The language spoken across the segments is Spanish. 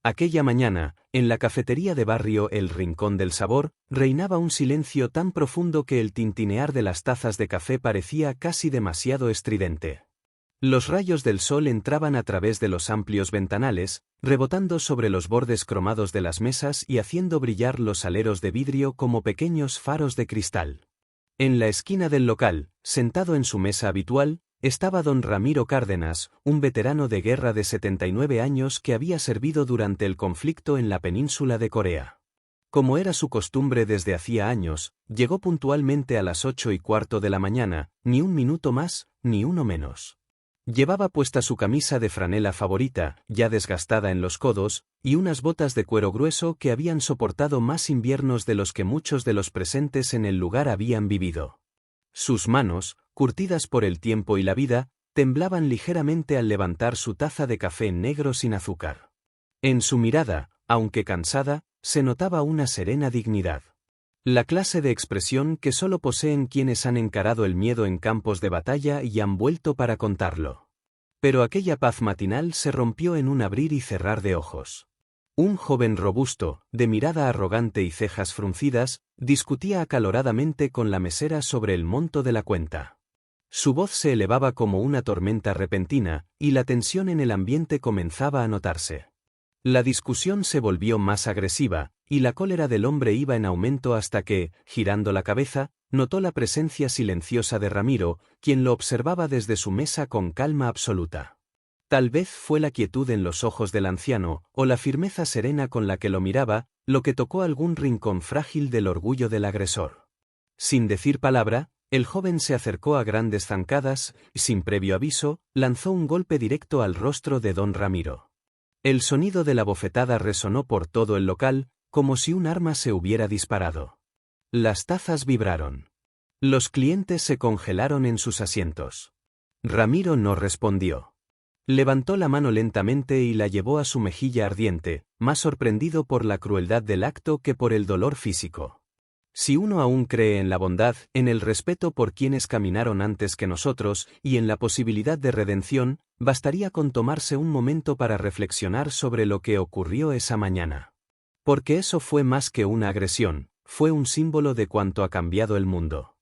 Aquella mañana, en la cafetería de barrio El Rincón del Sabor, reinaba un silencio tan profundo que el tintinear de las tazas de café parecía casi demasiado estridente. Los rayos del sol entraban a través de los amplios ventanales, rebotando sobre los bordes cromados de las mesas y haciendo brillar los aleros de vidrio como pequeños faros de cristal. En la esquina del local, sentado en su mesa habitual, estaba don Ramiro Cárdenas, un veterano de guerra de 79 años que había servido durante el conflicto en la península de Corea. Como era su costumbre desde hacía años, llegó puntualmente a las 8:15 de la mañana, ni un minuto más, ni uno menos. Llevaba puesta su camisa de franela favorita, ya desgastada en los codos, y unas botas de cuero grueso que habían soportado más inviernos de los que muchos de los presentes en el lugar habían vivido. Sus manos, curtidas por el tiempo y la vida, temblaban ligeramente al levantar su taza de café negro sin azúcar. En su mirada, aunque cansada, se notaba una serena dignidad. La clase de expresión que solo poseen quienes han encarado el miedo en campos de batalla y han vuelto para contarlo. Pero aquella paz matinal se rompió en un abrir y cerrar de ojos. Un joven robusto, de mirada arrogante y cejas fruncidas, discutía acaloradamente con la mesera sobre el monto de la cuenta. Su voz se elevaba como una tormenta repentina, y la tensión en el ambiente comenzaba a notarse. La discusión se volvió más agresiva, y la cólera del hombre iba en aumento hasta que, girando la cabeza, notó la presencia silenciosa de Ramiro, quien lo observaba desde su mesa con calma absoluta. Tal vez fue la quietud en los ojos del anciano, o la firmeza serena con la que lo miraba, lo que tocó algún rincón frágil del orgullo del agresor. Sin decir palabra, el joven se acercó a grandes zancadas, y sin previo aviso, lanzó un golpe directo al rostro de don Ramiro. El sonido de la bofetada resonó por todo el local, como si un arma se hubiera disparado. Las tazas vibraron. Los clientes se congelaron en sus asientos. Ramiro no respondió. Levantó la mano lentamente y la llevó a su mejilla ardiente, más sorprendido por la crueldad del acto que por el dolor físico. Si uno aún cree en la bondad, en el respeto por quienes caminaron antes que nosotros, y en la posibilidad de redención, bastaría con tomarse un momento para reflexionar sobre lo que ocurrió esa mañana. Porque eso fue más que una agresión, fue un símbolo de cuánto ha cambiado el mundo.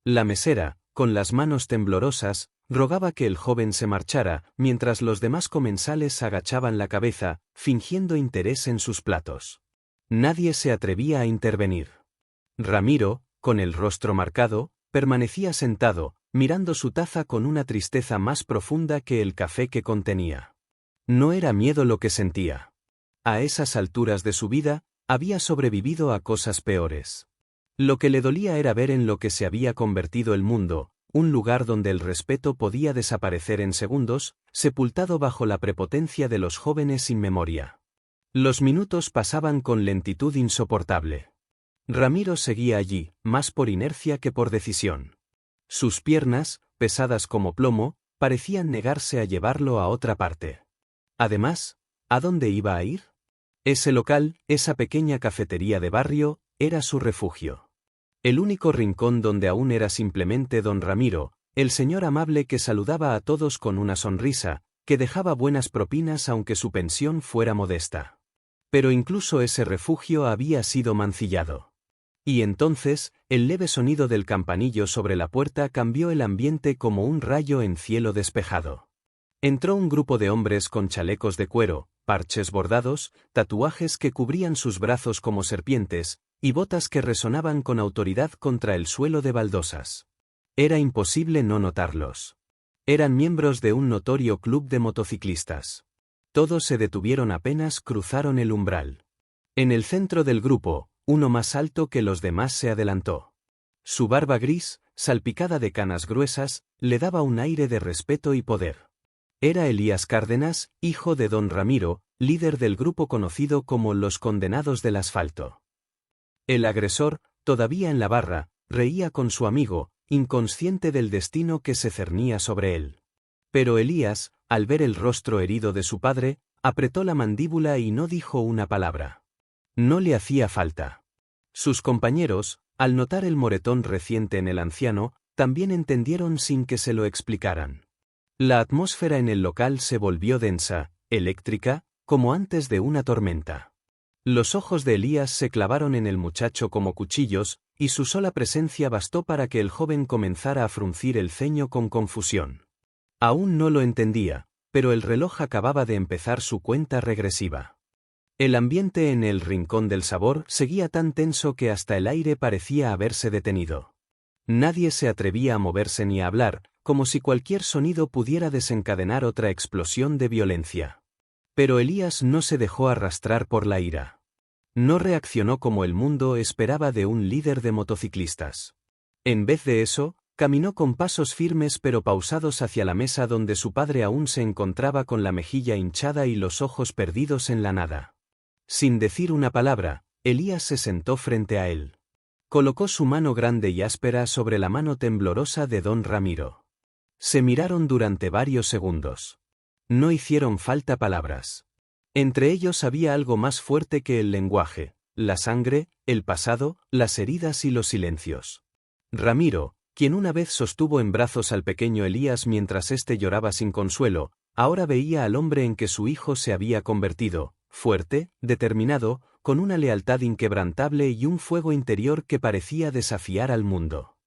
La mesera, con las manos temblorosas, rogaba que el joven se marchara, mientras los demás comensales agachaban la cabeza, fingiendo interés en sus platos. Nadie se atrevía a intervenir. Ramiro, con el rostro marcado, permanecía sentado, mirando su taza con una tristeza más profunda que el café que contenía. No era miedo lo que sentía. A esas alturas de su vida, había sobrevivido a cosas peores. Lo que le dolía era ver en lo que se había convertido el mundo, un lugar donde el respeto podía desaparecer en segundos, sepultado bajo la prepotencia de los jóvenes sin memoria. Los minutos pasaban con lentitud insoportable. Ramiro seguía allí, más por inercia que por decisión. Sus piernas, pesadas como plomo, parecían negarse a llevarlo a otra parte. Además, ¿a dónde iba a ir? Ese local, esa pequeña cafetería de barrio, era su refugio. El único rincón donde aún era simplemente don Ramiro, el señor amable que saludaba a todos con una sonrisa, que dejaba buenas propinas aunque su pensión fuera modesta. Pero incluso ese refugio había sido mancillado. Y entonces, el leve sonido del campanillo sobre la puerta cambió el ambiente como un rayo en cielo despejado. Entró un grupo de hombres con chalecos de cuero, parches bordados, tatuajes que cubrían sus brazos como serpientes, y botas que resonaban con autoridad contra el suelo de baldosas. Era imposible no notarlos. Eran miembros de un notorio club de motociclistas. Todos se detuvieron apenas cruzaron el umbral. En el centro del grupo, uno más alto que los demás se adelantó. Su barba gris, salpicada de canas gruesas, le daba un aire de respeto y poder. Era Elías Cárdenas, hijo de don Ramiro, líder del grupo conocido como los Condenados del Asfalto. El agresor, todavía en la barra, reía con su amigo, inconsciente del destino que se cernía sobre él. Pero Elías, al ver el rostro herido de su padre, apretó la mandíbula y no dijo una palabra. No le hacía falta. Sus compañeros, al notar el moretón reciente en el anciano, también entendieron sin que se lo explicaran. La atmósfera en el local se volvió densa, eléctrica, como antes de una tormenta. Los ojos de Elías se clavaron en el muchacho como cuchillos, y su sola presencia bastó para que el joven comenzara a fruncir el ceño con confusión. Aún no lo entendía, pero el reloj acababa de empezar su cuenta regresiva. El ambiente en el rincón del sabor seguía tan tenso que hasta el aire parecía haberse detenido. Nadie se atrevía a moverse ni a hablar, como si cualquier sonido pudiera desencadenar otra explosión de violencia. Pero Elías no se dejó arrastrar por la ira. No reaccionó como el mundo esperaba de un líder de motociclistas. En vez de eso, caminó con pasos firmes pero pausados hacia la mesa donde su padre aún se encontraba con la mejilla hinchada y los ojos perdidos en la nada. Sin decir una palabra, Elías se sentó frente a él. Colocó su mano grande y áspera sobre la mano temblorosa de don Ramiro. Se miraron durante varios segundos. No hicieron falta palabras. Entre ellos había algo más fuerte que el lenguaje, la sangre, el pasado, las heridas y los silencios. Ramiro, quien una vez sostuvo en brazos al pequeño Elías mientras éste lloraba sin consuelo, ahora veía al hombre en que su hijo se había convertido, fuerte, determinado, con una lealtad inquebrantable y un fuego interior que parecía desafiar al mundo.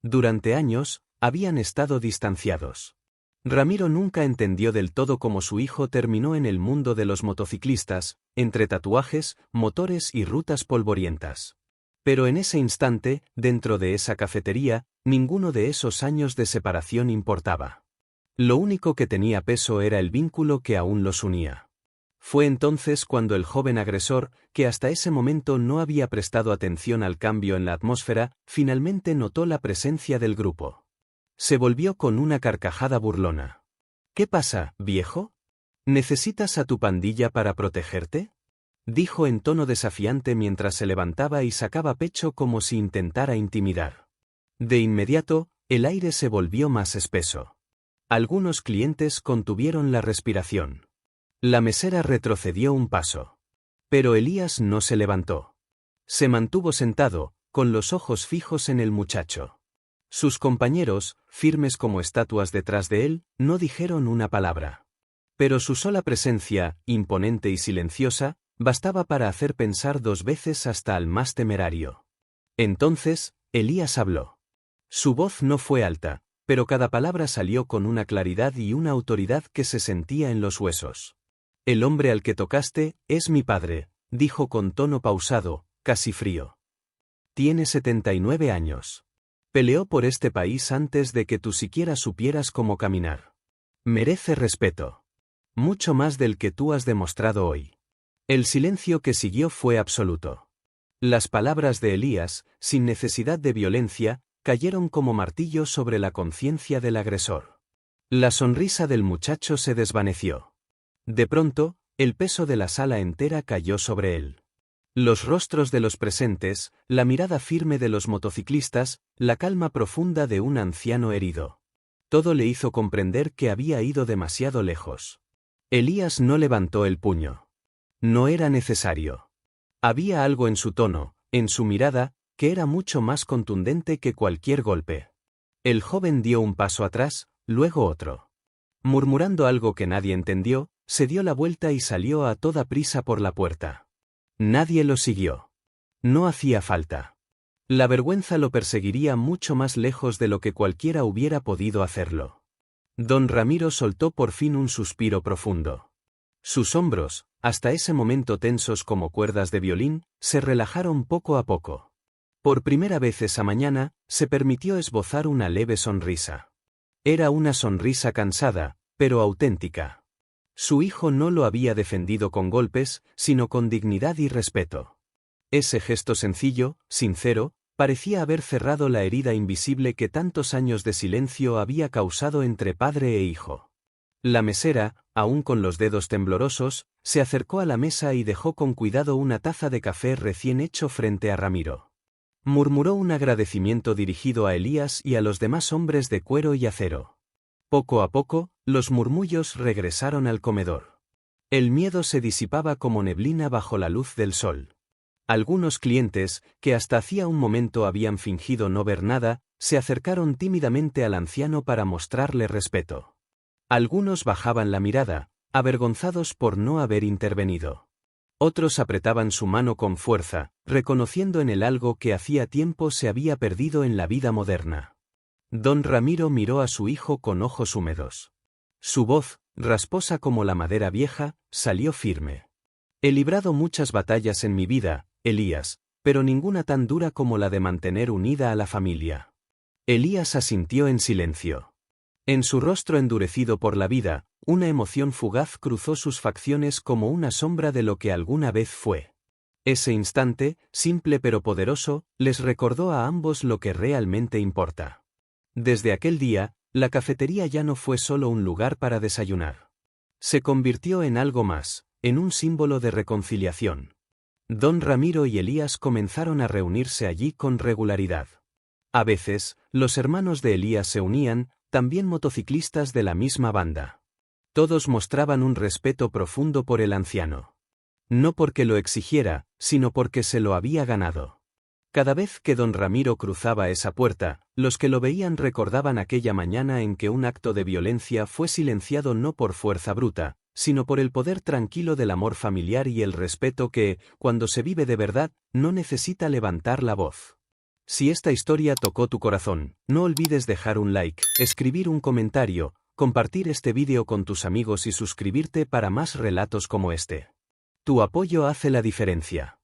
Durante años, habían estado distanciados. Ramiro nunca entendió del todo cómo su hijo terminó en el mundo de los motociclistas, entre tatuajes, motores y rutas polvorientas. Pero en ese instante, dentro de esa cafetería, ninguno de esos años de separación importaba. Lo único que tenía peso era el vínculo que aún los unía. Fue entonces cuando el joven agresor, que hasta ese momento no había prestado atención al cambio en la atmósfera, finalmente notó la presencia del grupo. Se volvió con una carcajada burlona. ¿Qué pasa, viejo? ¿Necesitas a tu pandilla para protegerte?, dijo en tono desafiante mientras se levantaba y sacaba pecho como si intentara intimidar. De inmediato, el aire se volvió más espeso. Algunos clientes contuvieron la respiración. La mesera retrocedió un paso. Pero Elías no se levantó. Se mantuvo sentado, con los ojos fijos en el muchacho. Sus compañeros, firmes como estatuas detrás de él, no dijeron una palabra. Pero su sola presencia, imponente y silenciosa, bastaba para hacer pensar dos veces hasta al más temerario. Entonces, Elías habló. Su voz no fue alta, pero cada palabra salió con una claridad y una autoridad que se sentía en los huesos. El hombre al que tocaste es mi padre, dijo con tono pausado, casi frío. Tiene 79 años. Peleó por este país antes de que tú siquiera supieras cómo caminar. Merece respeto. Mucho más del que tú has demostrado hoy. El silencio que siguió fue absoluto. Las palabras de Elías, sin necesidad de violencia, cayeron como martillo sobre la conciencia del agresor. La sonrisa del muchacho se desvaneció. De pronto, el peso de la sala entera cayó sobre él. Los rostros de los presentes, la mirada firme de los motociclistas, la calma profunda de un anciano herido. Todo le hizo comprender que había ido demasiado lejos. Elías no levantó el puño. No era necesario. Había algo en su tono, en su mirada, que era mucho más contundente que cualquier golpe. El joven dio un paso atrás, luego otro. Murmurando algo que nadie entendió, se dio la vuelta y salió a toda prisa por la puerta. Nadie lo siguió. No hacía falta. La vergüenza lo perseguiría mucho más lejos de lo que cualquiera hubiera podido hacerlo. Don Ramiro soltó por fin un suspiro profundo. Sus hombros, hasta ese momento tensos como cuerdas de violín, se relajaron poco a poco. Por primera vez esa mañana, se permitió esbozar una leve sonrisa. Era una sonrisa cansada, pero auténtica. Su hijo no lo había defendido con golpes, sino con dignidad y respeto. Ese gesto sencillo, sincero, parecía haber cerrado la herida invisible que tantos años de silencio había causado entre padre e hijo. La mesera, aún con los dedos temblorosos, se acercó a la mesa y dejó con cuidado una taza de café recién hecho frente a Ramiro. Murmuró un agradecimiento dirigido a Elías y a los demás hombres de cuero y acero. Poco a poco, los murmullos regresaron al comedor. El miedo se disipaba como neblina bajo la luz del sol. Algunos clientes, que hasta hacía un momento habían fingido no ver nada, se acercaron tímidamente al anciano para mostrarle respeto. Algunos bajaban la mirada, avergonzados por no haber intervenido. Otros apretaban su mano con fuerza, reconociendo en él algo que hacía tiempo se había perdido en la vida moderna. Don Ramiro miró a su hijo con ojos húmedos. Su voz, rasposa como la madera vieja, salió firme. He librado muchas batallas en mi vida, Elías, pero ninguna tan dura como la de mantener unida a la familia. Elías asintió en silencio. En su rostro endurecido por la vida, una emoción fugaz cruzó sus facciones como una sombra de lo que alguna vez fue. Ese instante, simple pero poderoso, les recordó a ambos lo que realmente importa. Desde aquel día, la cafetería ya no fue solo un lugar para desayunar. Se convirtió en algo más, en un símbolo de reconciliación. Don Ramiro y Elías comenzaron a reunirse allí con regularidad. A veces, los hermanos de Elías se unían, también motociclistas de la misma banda. Todos mostraban un respeto profundo por el anciano. No porque lo exigiera, sino porque se lo había ganado. Cada vez que don Ramiro cruzaba esa puerta, los que lo veían recordaban aquella mañana en que un acto de violencia fue silenciado no por fuerza bruta, sino por el poder tranquilo del amor familiar y el respeto que, cuando se vive de verdad, no necesita levantar la voz. Si esta historia tocó tu corazón, no olvides dejar un like, escribir un comentario, compartir este vídeo con tus amigos y suscribirte para más relatos como este. Tu apoyo hace la diferencia.